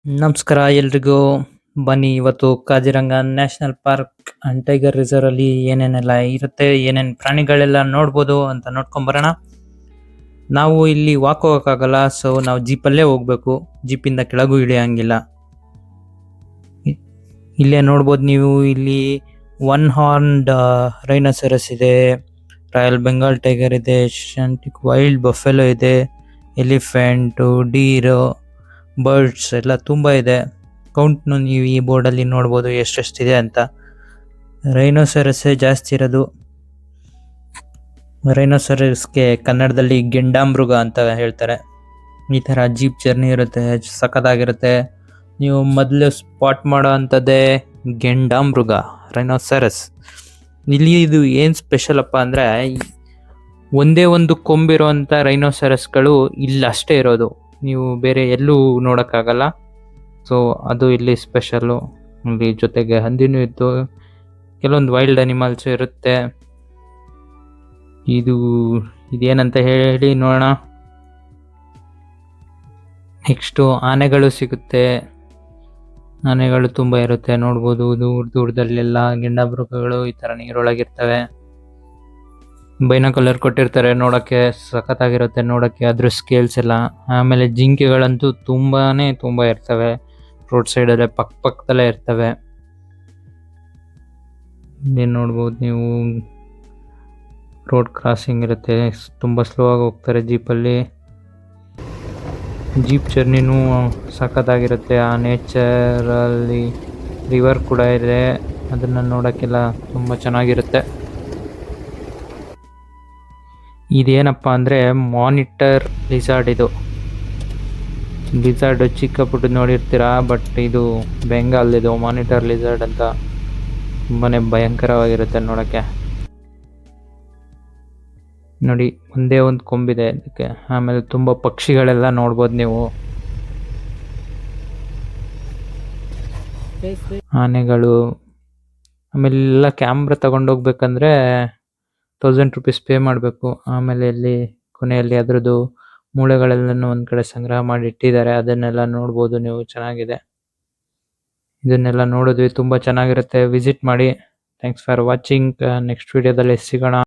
ನಮಸ್ಕಾರ ಎಲ್ರಿಗೂ. ಬನ್ನಿ ಇವತ್ತು Kaziranga national park and tiger reserve ಅಲ್ಲಿ ಏನೇನೆಲ್ಲ ಇರುತ್ತೆ, ಏನೇನ್ ಪ್ರಾಣಿಗಳೆಲ್ಲ ನೋಡ್ಬೋದು ಅಂತ ನೋಡ್ಕೊಂಡ್ ಬರೋಣ. ನಾವು ಇಲ್ಲಿ ವಾಕ್ ಹೋಗಕ್ಕಾಗಲ್ಲ, ಸೊ ನಾವು ಜೀಪಲ್ಲೇ ಹೋಗ್ಬೇಕು. ಜೀಪಿಂದ ಕೆಳಗೂ ಇಳಿಯಂಗಿಲ್ಲ. ಇಲ್ಲೇ ನೋಡ್ಬೋದು ನೀವು, ಇಲ್ಲಿ ಒನ್ ಹಾರ್ನ್ಡ್ ರೈನೋಸೆರಸ್ ಇದೆ, ರಾಯಲ್ ಬೆಂಗಾಲ್ ಟೈಗರ್ ಇದೆ, ಏಷ್ಯಾಟಿಕ್ ವೈಲ್ಡ್ ಬಫೆಲೋ ಇದೆ, ಎಲಿಫೆಂಟ್, ಡೀರ್, ಬರ್ಡ್ಸ್ ಎಲ್ಲ ತುಂಬಾ ಇದೆ. ಕೌಂಟ್ನು ನೀವು ಈ ಬೋರ್ಡಲ್ಲಿ ನೋಡ್ಬೋದು ಎಷ್ಟೆಷ್ಟಿದೆ ಅಂತ. ರೈನೋಸೆರಸ್ ಜಾಸ್ತಿ ಇರೋದು. ರೈನೋಸೆರಸ್ಗೆ ಕನ್ನಡದಲ್ಲಿ ಗೆಂಡಾಮೃಗ ಅಂತ ಹೇಳ್ತಾರೆ. ಈ ತರ ಜೀಪ್ ಜರ್ನಿ ಇರುತ್ತೆ, ಸಖತ್ತಾಗಿರುತ್ತೆ. ನೀವು ಮೊದಲು ಸ್ಪಾಟ್ ಮಾಡೋ ಅಂಥದ್ದೇ ಗೆಂಡಾಮೃಗ, ರೈನೋಸೆರಸ್. ಇಲ್ಲಿ ಇದು ಏನ್ ಸ್ಪೆಷಲ್ ಅಪ್ಪ ಅಂದ್ರೆ, ಒಂದೇ ಒಂದು ಕೊಂಬಿರುವಂತ ರೈನೋಸೆರಸ್ಗಳು ಇಲ್ಲಿ ಅಷ್ಟೇ ಇರೋದು, ನೀವು ಬೇರೆ ಎಲ್ಲೂ ನೋಡಕ್ಕಾಗಲ್ಲ. ಸೊ ಅದು ಇಲ್ಲಿ ಸ್ಪೆಷಲ್ಲು. ಇಲ್ಲಿ ಜೊತೆಗೆ ಹಂದಿನೂ ಇತ್ತು, ಕೆಲವೊಂದು ವೈಲ್ಡ್ ಅನಿಮಲ್ಸ್ ಇರುತ್ತೆ. ಇದೇನಂತ ಹೇಳಿ ನೋಡೋಣ. ನೆಕ್ಸ್ಟು ಆನೆಗಳು ಸಿಗುತ್ತೆ. ಆನೆಗಳು ತುಂಬಾ ಇರುತ್ತೆ, ನೋಡ್ಬೋದು. ದೂರದಲ್ಲೆಲ್ಲ ಗೆಂಡಾಮೃಗಗಳು ಈ ತರ ನೀರೊಳಗಿರ್ತವೆ. ಬೈನಾಕುಲರ್ ಕೊಟ್ಟಿರ್ತಾರೆ ನೋಡಕ್ಕೆ, ಸಖತ್ತಾಗಿರುತ್ತೆ ನೋಡಕ್ಕೆ ಅದ್ರ ಸ್ಕೇಲ್ಸ್ ಎಲ್ಲ. ಆಮೇಲೆ ಜಿಂಕೆಗಳಂತೂ ತುಂಬಾ ಇರ್ತವೆ, ರೋಡ್ ಸೈಡ್ ಅಲ್ಲೇ ಪಕ್ಕದಲ್ಲೇ ಇರ್ತವೆ. ಇನ್ನೇನ್ ನೋಡ್ಬೋದು ನೀವು, ರೋಡ್ ಕ್ರಾಸಿಂಗ್ ಇರುತ್ತೆ, ತುಂಬಾ ಸ್ಲೋ ಆಗಿ ಹೋಗ್ತಾರೆ ಜೀಪಲ್ಲಿ. ಜೀಪ್ ಜರ್ನಿನೂ ಸಖತ್ತಾಗಿರುತ್ತೆ. ಆ ನೇಚರಲ್ಲಿ ರಿವರ್ ಕೂಡ ಇದೆ, ಅದನ್ನ ನೋಡಕ್ಕೆಲ್ಲ ತುಂಬಾ ಚೆನ್ನಾಗಿರುತ್ತೆ. ಇದೇನಪ್ಪ ಅಂದ್ರೆ ಮಾನಿಟರ್ ಲಿಸಾರ್ಡ್. ಇದು ಲಿಸಾರ್ಡ್ ಚಿಕ್ಕ ಪುಟ್ಟ ನೋಡಿರ್ತೀರಾ, ಬಟ್ ಇದು ಬೆಂಗಾಲ್. ಇದು ಮಾನಿಟರ್ ಲಿಸಾರ್ಡ್ ಅಂತ. ತುಂಬಾನೇ ಭಯಂಕರವಾಗಿರುತ್ತೆ ನೋಡಕ್ಕೆ. ನೋಡಿ, ಒಂದೇ ಒಂದು ಕೊಂಬಿದೆ ಅದಕ್ಕೆ. ಆಮೇಲೆ ತುಂಬಾ ಪಕ್ಷಿಗಳೆಲ್ಲ ನೋಡ್ಬೋದು ನೀವು. ಆನೆಗಳು. ಆಮೇಲೆ ಎಲ್ಲ ಕ್ಯಾಮ್ರಾ ತಗೊಂಡೋಗ್ಬೇಕಂದ್ರೆ 1000 ರೂಪೀಸ್ ಪೇ ಮಾಡಬೇಕು. ಆಮೇಲೆ ಇಲ್ಲಿ ಕೊನೆಯಲ್ಲಿ ಅದ್ರದ್ದು ಮೂಳೆಗಳೆಲ್ಲನೂ ಒಂದ್ ಕಡೆ ಸಂಗ್ರಹ ಮಾಡಿ ಇಟ್ಟಿದ್ದಾರೆ, ಅದನ್ನೆಲ್ಲ ನೋಡ್ಬೋದು ನೀವು. ಚೆನ್ನಾಗಿದೆ, ಇದನ್ನೆಲ್ಲ ನೋಡಿದ್ವಿ, ತುಂಬಾ ಚೆನ್ನಾಗಿರುತ್ತೆ. ವಿಸಿಟ್ ಮಾಡಿ. Thanks for watching. ನೆಕ್ಸ್ಟ್ ವಿಡಿಯೋದಲ್ಲಿ ಸಿಗೋಣ.